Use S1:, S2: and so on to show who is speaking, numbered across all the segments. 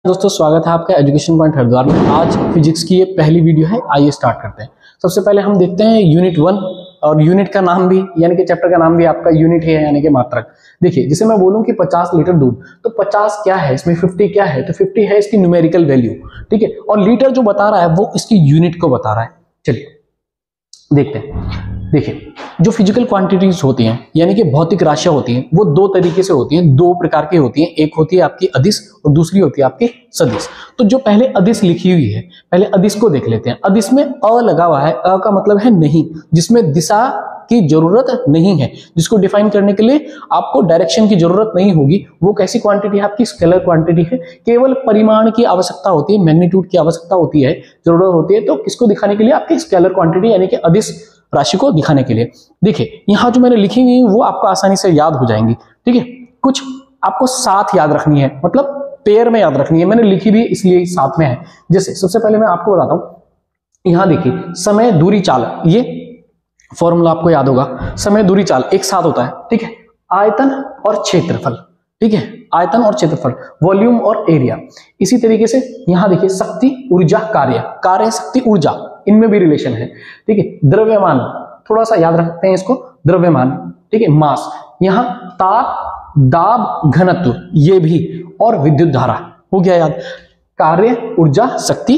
S1: दोस्तों स्वागत है आपका एजुकेशन पॉइंट हरिद्वार में। आज फिजिक्स की ये पहली वीडियो है, आइए स्टार्ट करते हैं। सबसे पहले हम देखते हैं यूनिट 1, और यूनिट का नाम भी यानी कि चैप्टर का नाम भी आपका यूनिट है यानी कि मात्रक। देखिए, जैसे मैं बोलूं कि 50 लीटर दूध, तो 50 क्या है, इसमें 50 क्या है, तो 50 है इसकी न्यूमेरिकल वैल्यू, ठीक है। और लीटर जो बता रहा है वो इसकी यूनिट को बता रहा है। चलिए देखते हैं। देखिए, जो फिजिकल क्वांटिटीज होती हैं यानी कि भौतिक राशियां होती हैं, वो दो तरीके से होती हैं, दो प्रकार की होती हैं। एक होती है आपकी अदिश और दूसरी होती है आपकी सदिश। तो जो पहले अदिश लिखी हुई है, पहले अदिश को देख लेते हैं। अदिश में अ लगा हुआ है, अ का मतलब है नहीं, जिसमें दिशा की जरूरत नहीं है, जिसको डिफाइन करने के लिए आपको डायरेक्शन की जरूरत नहीं होगी। वो कैसी क्वांटिटी है, आपकी स्केलर क्वांटिटी है। केवल परिमाण की आवश्यकता होती है, मैग्नीट्यूड की आवश्यकता होती है, जरूरत होती है। तो किसको दिखाने के लिए, आपकी स्केलर क्वांटिटी यानी कि अदिश राशि को दिखाने के लिए। देखिए, यहां जो मैंने लिखी हुई वो आपको आसानी से याद हो जाएंगी, ठीक है। कुछ आपको साथ याद रखनी है, मतलब पेयर में याद रखनी है। मैंने लिखी भी इसलिए साथ में है। जैसे सबसे पहले मैं आपको बताता हूं, यहां देखिए, समय दूरी चाल, ये फॉर्मूला आपको याद होगा। समय दूरी चाल एक साथ होता है, ठीक है। आयतन और क्षेत्रफल, ठीक है, आयतन और क्षेत्रफल, वॉल्यूम और एरिया। इसी तरीके से यहां देखिए, शक्ति, ऊर्जा, कार्य, कार्य, शक्ति, ऊर्जा, इनमें भी रिलेशन है, ठीक है। द्रव्यमान, थोड़ा सा याद रखते हैं इसको, द्रव्यमान, ठीक है। मास, यहां ताप, दाब, घनत्व, ये भी, और विद्युत धारा हो गया याद। कार्य, ऊर्जा, शक्ति,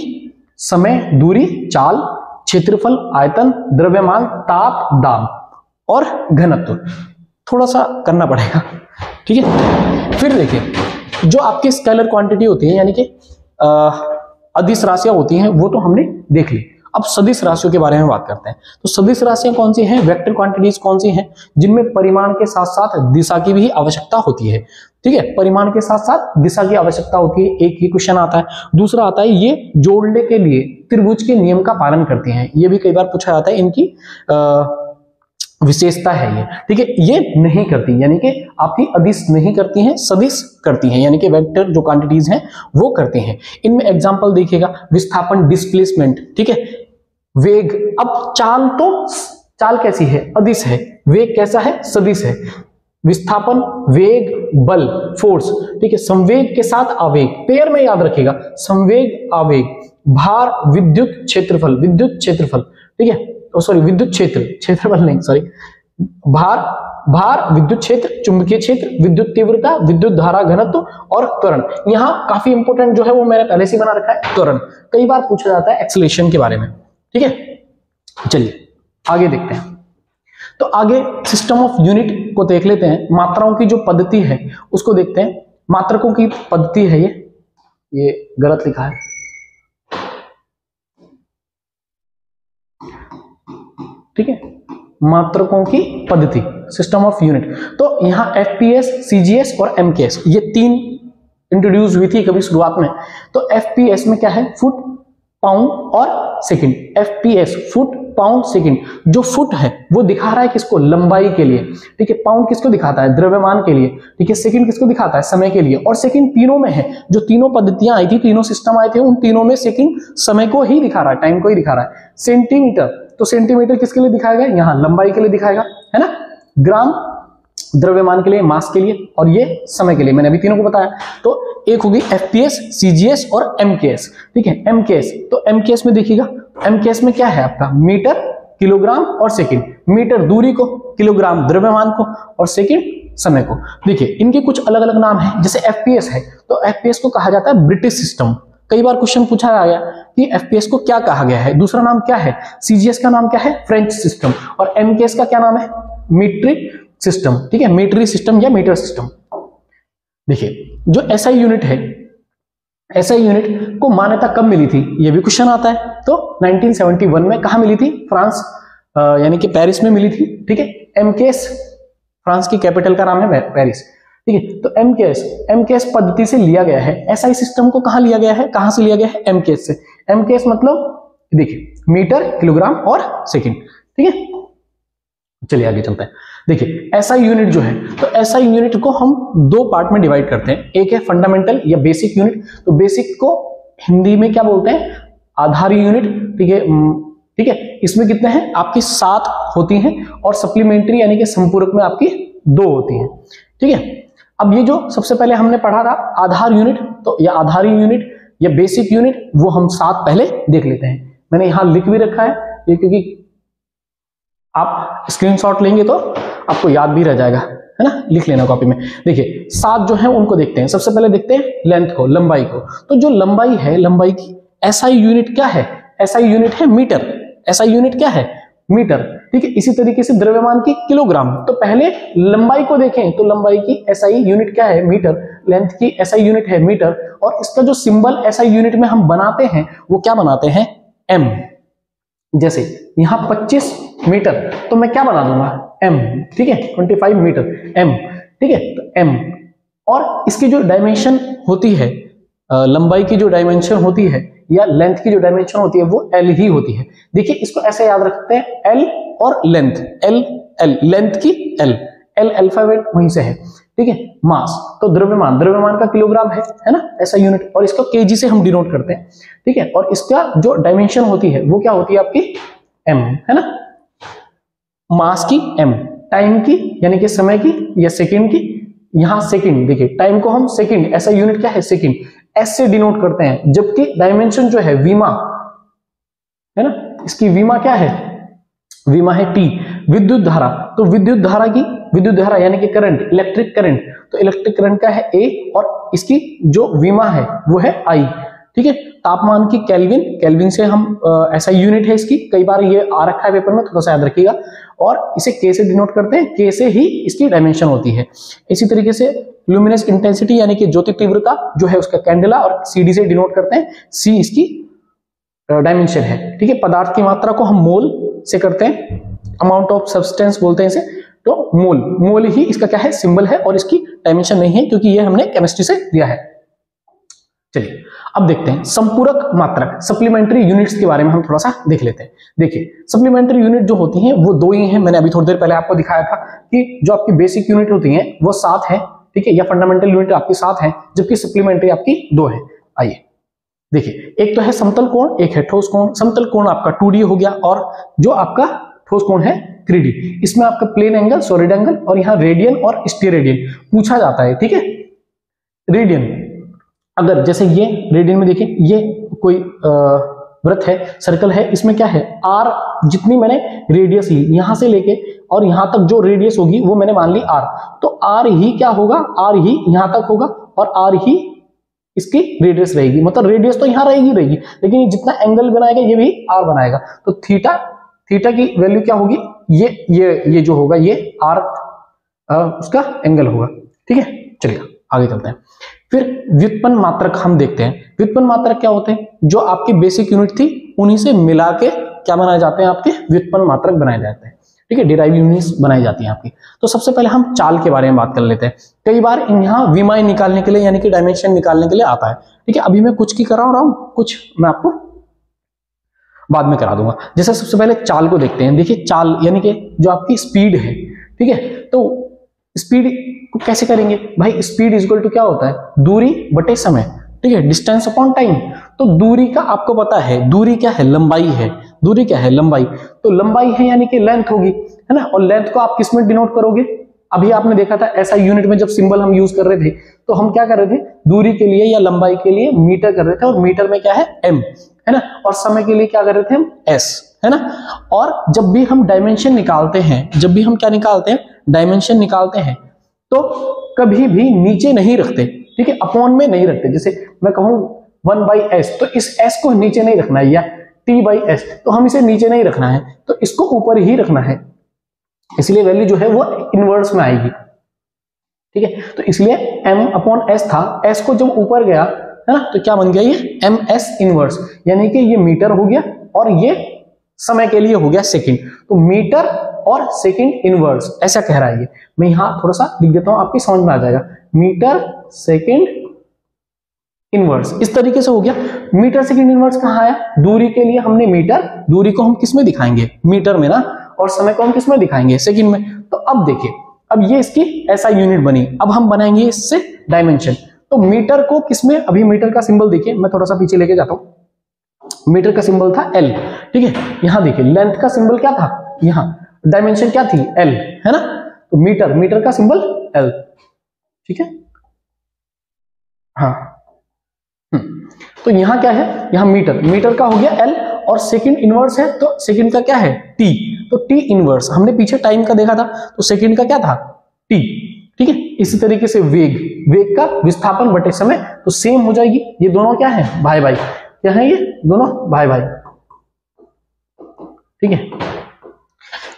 S1: समय, दूरी, चाल, क्षेत्रफल, आयतन, द्रव्यमान, ताप, दाब और घनत्व। थोड़ा सा करना पड़ेगा, ठीक है। फिर देखिए, जो आपकी स्केलर क्वांटिटी होती है यानी कि अदिश राशियां होती हैं, वो तो हमने देख ली। अब सदिश राशियों के बारे में बात करते हैं। तो सदिश राशियां कौन सी हैं, वेक्टर क्वांटिटीज कौन सी हैं, जिनमें परिमाण के साथ साथ दिशा की भी आवश्यकता होती है, ठीक है। परिमाण के साथ साथ दिशा की आवश्यकता होती है। एक ये क्वेश्चन आता है। दूसरा आता है, ये जोड़ने के लिए त्रिभुज के नियम का पालन करती हैं। ये भी कई बार पूछा जाता है, इनकी विशेषता है ये, ठीक है। ये नहीं करती यानी कि आपकी अदिश नहीं करती हैं, सदिश करती हैं, यानी कि वेक्टर जो क्वांटिटीज हैं वो करती हैं। इनमें एग्जांपल देखिएगा, विस्थापन, डिस्प्लेसमेंट, ठीक है, वेग। अब चाल, तो चाल कैसी है, अदिश है। वेग कैसा है, सदिश है। विस्थापन, वेग, बल, फोर्स, ठीक है। संवेग के साथ आवेग, पेयर में याद रखिएगा, संवेग, आवेग, भार, विद्युत क्षेत्रफल, विद्युत क्षेत्रफल, ठीक है, सॉरी विद्युत क्षेत्र, क्षेत्रफल नहीं, सॉरी, भार, विद्युत क्षेत्र, चुंबकीय क्षेत्र, विद्युत तीव्रता, विद्युत धारा, घनत्व और त्वरण। यहां काफी इंपोर्टेंट जो है वो मैंने पहले से बना रखा है, त्वरण। कई बार पूछा जाता है एक्सेलरेशन के बारे में, ठीक है। चलिए आगे देखते हैं। तो आगे सिस्टम ऑफ यूनिट को देख लेते हैं। मात्राओं की जो पद्धति है उसको देखते हैं। मात्रकों की पद्धति है ये गलत लिखा है, ठीक है। मात्रकों की पद्धति, सिस्टम ऑफ यूनिट। तो यहां एफपीएस, सीजीएस और एमकेएस, ये तीन इंट्रोड्यूस हुई थी कभी शुरुआत में। तो एफपीएस में क्या है, फुट, पाउंड और second. FPS, foot, pound, second. जो फुट है वो दिखा रहा है किसको, लंबाई के लिए, ठीक है। पाउंड किसको दिखाता है, द्रव्यमान के लिए, ठीक है। सेकंड किसको दिखाता है, समय के लिए। और सेकंड तीनों में है, जो तीनों पद्धतियां आई थी, तीनों सिस्टम आए थे, उन तीनों में सेकंड समय को ही दिखा रहा है, टाइम को ही दिखा रहा है। सेंटीमीटर, तो सेंटीमीटर किसके लिए दिखाएगा, यहां लंबाई के लिए दिखाएगा, है ना। ग्राम, द्रव्यमान के लिए, मास के लिए, और ये समय के लिए। मैंने अभी तीनों को बताया। तो एक होगी एफपीएस, सीजीएस और एमकेएस, ठीक है। एमकेएस, तो एमकेएस में देखिएगा, एमकेएस में क्या है आपका, मीटर, किलोग्राम और सेकंड। मीटर दूरी को, किलोग्राम द्रव्यमान को, और सेकंड समय को। देखिए, इनके कुछ अलग अलग नाम हैं। जैसे एफपीएस है, तो एफपीएस को कहा जाता है ब्रिटिश सिस्टम। कई बार क्वेश्चन पूछा गया कि एफपीएस को क्या कहा गया है, दूसरा नाम क्या है। सीजीएस का नाम क्या है, फ्रेंच सिस्टम। और एमकेएस का क्या नाम है, मीट्रिक सिस्टम, ठीक है, मीट्रिक सिस्टम या मीटर सिस्टम। देखिए, जो एसआई यूनिट है, एसआई यूनिट को मान्यता कब मिली थी, ये भी क्वेश्चन आता है। तो 1971 में कहां मिली थी, फ्रांस यानी कि पेरिस में मिली थी, ठीक है। एमकेएस, फ्रांस की कैपिटल का नाम है पेरिस, ठीक है। तो एमकेएस पद्धति से लिया गया है। एसआई सिस्टम को कहां लिया गया है, कहां से लिया गया है, एमकेएस से। एमकेएस मतलब देखिए, मीटर, किलोग्राम और सेकंड, ठीक है। चलिए आगे चलते हैं। देखिए, एसआई यूनिट जो है, तो एसआई यूनिट को हम दो पार्ट में डिवाइड करते हैं। एक है फंडामेंटल या बेसिक यूनिट। तो बेसिक को हिंदी में क्या बोलते हैं, आधारी यूनिट, ठीक है, ठीक है। इसमें कितने हैं, आपकी 7 होती हैं, और सप्लीमेंट्री यानी कि संपूरक में आपकी 2 होती हैं, ठीक है। अब ये जो सबसे पहले हमने पढ़ा था आधार यूनिट, तो या आधारी यूनिट या बेसिक यूनिट, वो हम साथ पहले देख लेते हैं। मैंने यहां लिख भी रखा है ये, क्योंकि आप स्क्रीनशॉट लेंगे तो आपको याद भी रह जाएगा, है ना, लिख लेना कॉपी में। देखिए 7 जो है उनको देखते हैं। सबसे पहले देखते हैं लेंथ को, लंबाई को। तो जो लंबाई है, लंबाई की एसआई यूनिट क्या है? एसआई यूनिट है मीटर। एसआई यूनिट क्या है? मीटर। ठीक है, इसी तरीके से द्रव्यमान की किलोग्राम। तो पहले लंबाई को देखें तो लंबाई की एसआई यूनिट क्या है? मीटर। लेंथ की एसआई यूनिट है मीटर, और इसका जो सिंबल एसआई यूनिट में हम बनाते हैं वो क्या बनाते हैं? एम। जैसे यहां 25 मीटर, तो मैं क्या बना दूंगा? एम। ठीक है, 25 मीटर, एम। ठीक है, तो एम। और इसकी जो डायमेंशन होती है, लंबाई की जो डायमेंशन होती है या लेंथ की जो डायमेंशन होती है वो एल ही होती है। देखिए इसको ऐसे याद रखते हैं, एल और लेंथ, एल एल, लेंथ की एल, एल अल्फाबेट वहीं से है। ठीक है, मास, तो द्रव्यमान, द्रव्यमान का किलोग्राम है ना ऐसा यूनिट, और इसको केजी से हम डिनोट करते हैं। ठीक है, और इसका जो डायमेंशन होती है वो क्या होती है आपकी? एम, है ना। मास की एम, टाइम की यानी कि समय की या सेकंड की, यहां सेकंड, देखिए टाइम को हम सेकंड, ऐसा यूनिट क्या है? सेकंड, एस से डिनोट करते हैं। जबकि डायमेंशन जो है वीमा, है ना, इसकी वीमा क्या है? वीमा है टी। विद्युत धारा, तो विद्युत धारा की, विद्युत धारा यानी कि करंट, इलेक्ट्रिक करंट, तो इलेक्ट्रिक करंट का है ए, और इसकी जो वीमा है वो है आई। ठीक है, तापमान की केल्विन, केल्विन से हम ऐसा यूनिट है इसकी, कई बार ये आ रखा है पेपर में, थोड़ा सा याद रखिएगा। और इसे के से डिनोट करते हैं, के से ही इसकी डायमेंशन होती है। इसी तरीके से ल्यूमिनस इंटेंसिटी यानी कि ज्योति तीव्रता जो है उसका कैंडेला, और सीडी से डिनोट करते हैं, सी इसकी डायमेंशन है। ठीक है, पदार्थ की मात्रा को हम मोल से करते हैं, अमाउंट ऑफ सब्सटेंस बोलते हैं इसे, तो मोल, मोल ही इसका क्या है? सिंबल है, और इसकी डायमेंशन नहीं है क्योंकि ये हमने केमिस्ट्री से दिया है। चलिए अब देखते हैं संपूरक मात्रक, सप्लीमेंट्री यूनिट्स के बारे में हम थोड़ा सा देख लेते हैं। देखिए सप्लीमेंट्री यूनिट जो होती हैं वो 2 ही हैं, मैंने अभी थोड़ी देर पहले आपको दिखाया था कि जो आपकी बेसिक यूनिट होती हैं वो 7 है, ठीक है, या फंडामेंटल यूनिट आपकी 7 है, जबकि सप्लीमेंट्री आपकी 2 है। आइए देखिए, एक तो है समतल कोण, एक है ठोस कोण। समतल कोण आपका 2D हो गया, और जो आपका ठोस कोण है 3D। इसमें आपका प्लेन एंगल, सॉलिड एंगल, और यहाँ रेडियन और स्टीरेडियन पूछा जाता है। ठीक है, रेडियन, अगर जैसे ये रेडियन में देखिए, ये कोई वृत्त है, सर्कल है, इसमें क्या है? आर, जितनी मैंने रेडियस ली यहां से लेके और यहां तक जो रेडियस होगी वो मैंने मान ली आर, तो आर ही क्या होगा? आर ही यहां तक होगा, और आर ही इसकी रेडियस रहेगी। मतलब रेडियस तो यहां रहेगी, लेकिन जितना एंगल बनाएगा ये भी आर बनाएगा। तो थीटा, थीटा की वैल्यू क्या होगी? ये जो होगा ये आर उसका एंगल होगा। ठीक है, चलिए आगे चलते हैं। फिर व्युत्पन्न मात्रक हम देखते हैं। व्युत्पन्न मात्रक क्या होते हैं? जो आपकी बेसिक यूनिट थी उन्हीं से मिला के क्या बनाए जाते हैं? आपके व्युत्पन्न मात्रक बनाए जाते हैं। ठीक है, डिराइव यूनिट्स बनाई जाती हैं आपकी। तो सबसे पहले हम चाल के बारे में बात कर लेते हैं। कई बार यहाँ विमाएं निकालने के लिए यानी कि डायमेंशन निकालने के लिए आता है। ठीक है, अभी मैं कुछ की करा रहा हूं, कुछ मैं आपको बाद में करा दूंगा। जैसे सबसे पहले चाल को देखते हैं। देखिए चाल यानी कि जो आपकी स्पीड है, ठीक है, तो स्पीड को कैसे करेंगे भाई? स्पीड इज इक्वल टू क्या होता है? दूरी बटे समय। ठीक है, डिस्टेंस अपॉन टाइम। तो दूरी का आपको पता है, दूरी क्या है? लंबाई है। दूरी क्या है? लंबाई। तो लंबाई है यानी कि लेंथ होगी, है ना। और लेंथ को आप किस में डिनोट करोगे? अभी आपने देखा था ऐसा यूनिट में जब सिंबल हम यूज कर रहे थे तो हम क्या कर रहे थे? दूरी के लिए या लंबाई के लिए मीटर कर रहे थे, और मीटर में क्या है? एम, है ना। और समय के लिए क्या कर रहे थे हम? एस, है ना। और जब भी हम डायमेंशन निकालते हैं, जब भी हम क्या निकालते हैं? डायमेंशन निकालते हैं, तो कभी भी नीचे नहीं रखते। ठीक है, अपॉन में नहीं रखते। जैसे मैं कहूं 1/s, तो इस s को नीचे नहीं रखना है, या t/s, तो हम इसे नीचे नहीं रखना है, तो इसको ऊपर ही रखना है। इसलिए वैल्यू जो है वो इनवर्स में आएगी। ठीक है, तो इसलिए m/s था, s को जब ऊपर गया, है ना, तो क्या बन गया? ये ms इनवर्स, यानी कि ये मीटर हो गया और ये समय के लिए हो गया सेकंड। तो मीटर और सेकंड इनवर्स ऐसा कह रहा है ये। मैं यहां थोड़ा सा लिख देता हूं, आपकी समझ में आ जाएगा। मीटर सेकंड इनवर्स, इस तरीके से हो गया। मीटर सेकंड इनवर्स कहां आया? दूरी के लिए हमने मीटर, दूरी को हम किस में दिखाएंगे? मीटर में ना, और समय को हम किस में दिखाएंगे? सेकंड में। तो अब देखिए, अब ये इसकी ऐसा यूनिट बनी। अब हम बनाएंगे इससे डायमेंशन। तो मीटर को किसमें? अभी मीटर का सिंबल देखिए, मैं थोड़ा सा पीछे लेके जाता हूं। मीटर का सिंबल था L, ठीक है। यहां देखिए लेंथ का सिंबल क्या था? यहां डायमेंशन क्या थी? L, है ना। तो मीटर, मीटर का सिंबल L। ठीक है। हाँ, तो यहां क्या है, यहां मीटर, मीटर का हो गया एल, और सेकंड इनवर्स है तो सेकंड का क्या है टी, तो टी इनवर्स, हमने पीछे टाइम का देखा था तो सेकंड का क्या था टी, ठीक है। इसी तरीके से वेग, वेग का विस्थापन बटे समय, तो सेम हो जाएगी, ये दोनों क्या है भाई भाई, क्या है ये दोनों भाई भाई, ठीक है।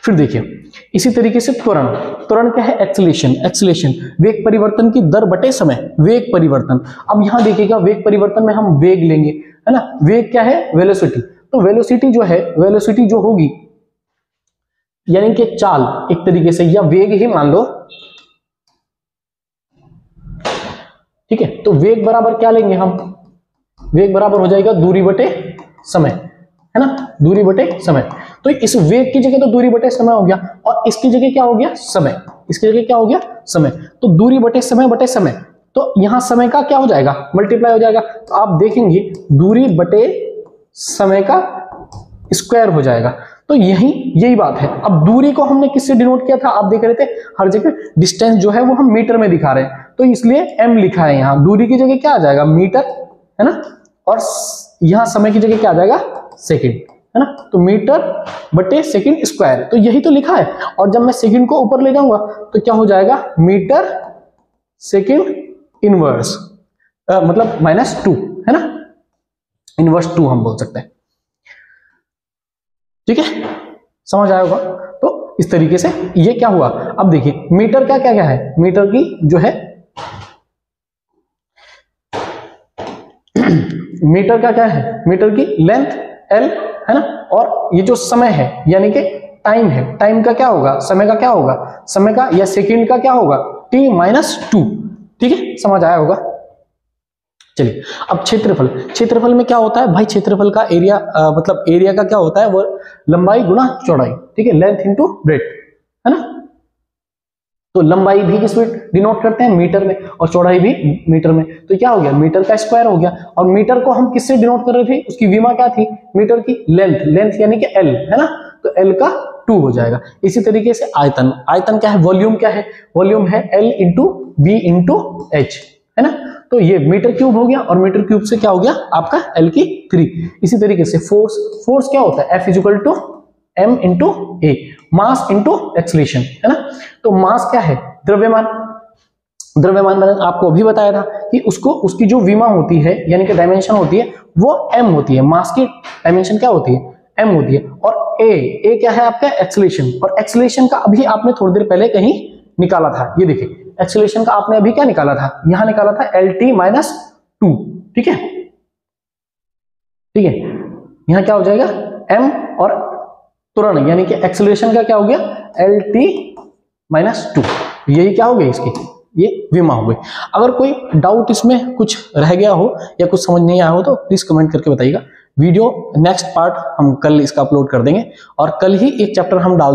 S1: फिर देखिए इसी तरीके से त्वरण, त्वरण क्या है एक्सेलेरेशन, एक्सेलेरेशन वेग परिवर्तन की दर बटे समय, वेग परिवर्तन। अब यहां देखिएगा वेग परिवर्तन में हम वेग लेंगे, है ना, वेग क्या है वेलोसिटी, तो वेलोसिटी जो है, वेलोसिटी जो होगी यानी कि चाल एक तरीके से, या वेग ही मान लो, ठीक है। तो वेग बराबर क्या लेंगे हम, वेग बराबर हो जाएगा दूरी बटे समय, है ना, दूरी बटे समय। तो इस वेग की जगह तो दूरी बटे समय हो गया, और इसकी जगह क्या हो गया समय, इसकी जगह क्या हो गया समय, तो दूरी बटे समय, तो यहां समय का क्या हो जाएगा मल्टीप्लाई हो जाएगा, तो आप देखेंगे दूरी बटे समय का स्क्वायर हो जाएगा। तो यही बात है। अब दूरी को हमने किससे डिनोट किया था, आप देख रहे थे हर जगह डिस्टेंस जो है वो हम मीटर में दिखा रहे हैं, तो इसलिए एम लिखा है यहां, दूरी की जगह क्या आ जाएगा मीटर, है ना, और यहां समय की जगह क्या आ जाएगा सेकंड, है ना, तो मीटर बटे सेकंड स्क्वायर, तो यही तो लिखा है। और जब मैं सेकंड को ऊपर ले जाऊंगा तो क्या हो जाएगा मीटर सेकंड इनवर्स, मतलब -2, है ना, इनवर्स 2 हम बोल सकते हैं, ठीक है, समझ आया होगा। तो इस तरीके से ये क्या हुआ, अब देखिए मीटर का क्या क्या है, मीटर की जो है मीटर का क्या है, मीटर की लेंथ एल, है ना, और ये जो समय है यानी कि टाइम है, टाइम का क्या होगा, समय का क्या होगा, समय का या सेकंड का क्या होगा t-2, ठीक है, समझ आया होगा। चलिए अब क्षेत्रफल, क्षेत्रफल में क्या होता है भाई, क्षेत्रफल का एरिया मतलब एरिया का क्या होता है वो लंबाई गुना चौड़ाई, ठीक है, लेंथ इंटू ब्रेड्थ, है ना, तो लंबाई भी किस में डिनोट करते हैं मीटर में, और चौड़ाई भी मीटर में, तो क्या हो गया मीटर का स्क्वायर हो गया। और मीटर को हम किससे डिनोट कर रहे थे, उसकी विमा क्या थी मीटर की लेंथ, लेंथ यानी कि एल, है ना, तो एल का 2 हो जाएगा। इसी तरीके से आयतन, आयतन क्या है, वॉल्यूम क्या है, वॉल्यूम है L into B into H, है ना, तो ये मीटर क्यूब हो गया, और मीटर क्यूब से क्या हो गया आपका एल की 3। इसी तरीके से फोर्स, फोर्स क्या होता है F equal to m into A, mass into acceleration, है ना, तो मास क्या है द्रव्यमान, द्रव्यमान मैंने आपको अभी बताया था कि उसको उसकी जो विमा होती है यानी कि डायमेंशन होती है वो m होती है, मास की डायमेंशन क्या होती है m होती है, और ए क्या है आपका एक्सेलरेशन, और एक्सेलरेशन का अभी आपने थोड़ी देर पहले कहीं निकाला था, ये देखिए एक्सेलरेशन का आपने अभी क्या निकाला था, यहां निकाला था LT-2, ठीक है, ठीक है, यहां क्या हो जाएगा m, और त्वरण यानी कि एक्सेलरेशन का क्या हो गया LT-2, यही क्या हो गई इसकी, ये विमा हो गई। अगर कोई डाउट इसमें कुछ रह गया हो या कुछ समझ नहीं आया हो तो प्लीज कमेंट करके बताइएगा। वीडियो नेक्स्ट पार्ट हम कल इसका अपलोड कर देंगे, और कल ही एक चैप्टर हम डाल